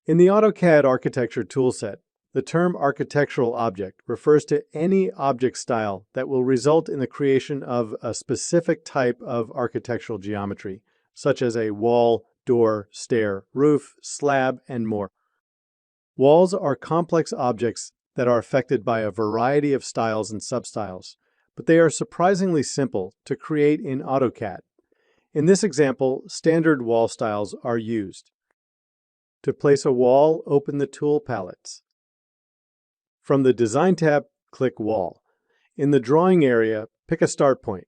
In the AutoCAD Architecture toolset, the term architectural object refers to any object style that will result in the creation of a specific type of architectural geometry, such as a wall, door, stair, roof, slab, and more. Walls are complex objects that are affected by a variety of styles and substyles, but they are surprisingly simple to create in AutoCAD. In this example, standard wall styles are used. To place a wall, open the Tool palettes. From the Design tab, click Wall. In the Drawing area, pick a start point.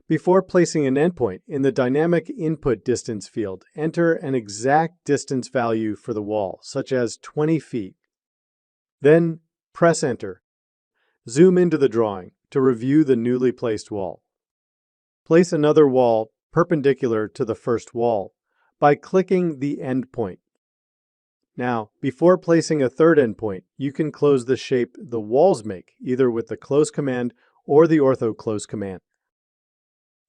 Before placing an endpoint, in the Dynamic Input Distance field, enter an exact distance value for the wall, such as 20 feet. Then, press Enter. Zoom into the drawing to review the newly placed wall. Place another wall perpendicular to the first wall by clicking the endpoint. Now, before placing a third endpoint, you can close the shape the walls make, either with the Close command or the Ortho Close command.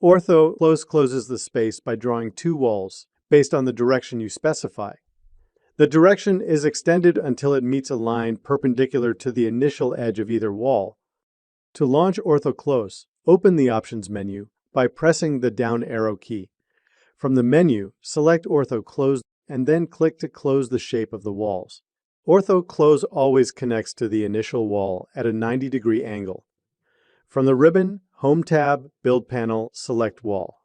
Ortho Close closes the space by drawing two walls based on the direction you specify. The direction is extended until it meets a line perpendicular to the initial edge of either wall. To launch Ortho Close, open the Options menu by pressing the down arrow key. From the menu, select Ortho Close and then click to close the shape of the walls. Ortho Close always connects to the initial wall at a 90-degree angle. From the ribbon, Home tab, Build panel, select Wall.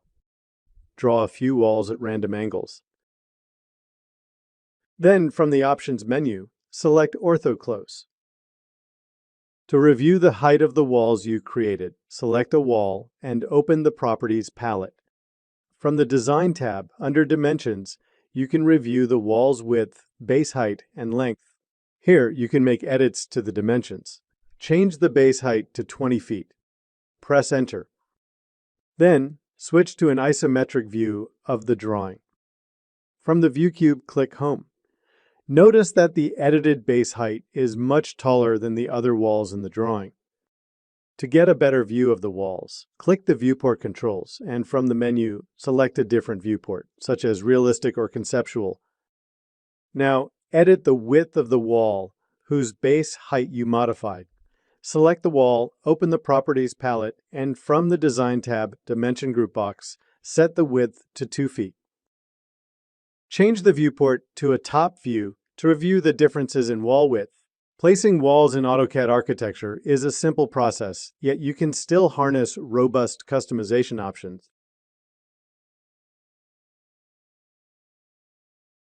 Draw a few walls at random angles. Then, from the Options menu, select Ortho Close. To review the height of the walls you created, select a wall and open the Properties palette. From the Design tab, under Dimensions, you can review the wall's width, base height, and length. Here, you can make edits to the dimensions. Change the base height to 20 feet. Press Enter. Then, switch to an isometric view of the drawing. From the View cube, click Home. Notice that the edited base height is much taller than the other walls in the drawing. To get a better view of the walls, click the Viewport controls and from the menu, select a different viewport, such as Realistic or Conceptual. Now, edit the width of the wall whose base height you modified. Select the wall, open the Properties palette, and from the Design tab, Dimension Group box, set the width to 2 feet. Change the viewport to a top view to review the differences in wall width. Placing walls in AutoCAD Architecture is a simple process, yet you can still harness robust customization options.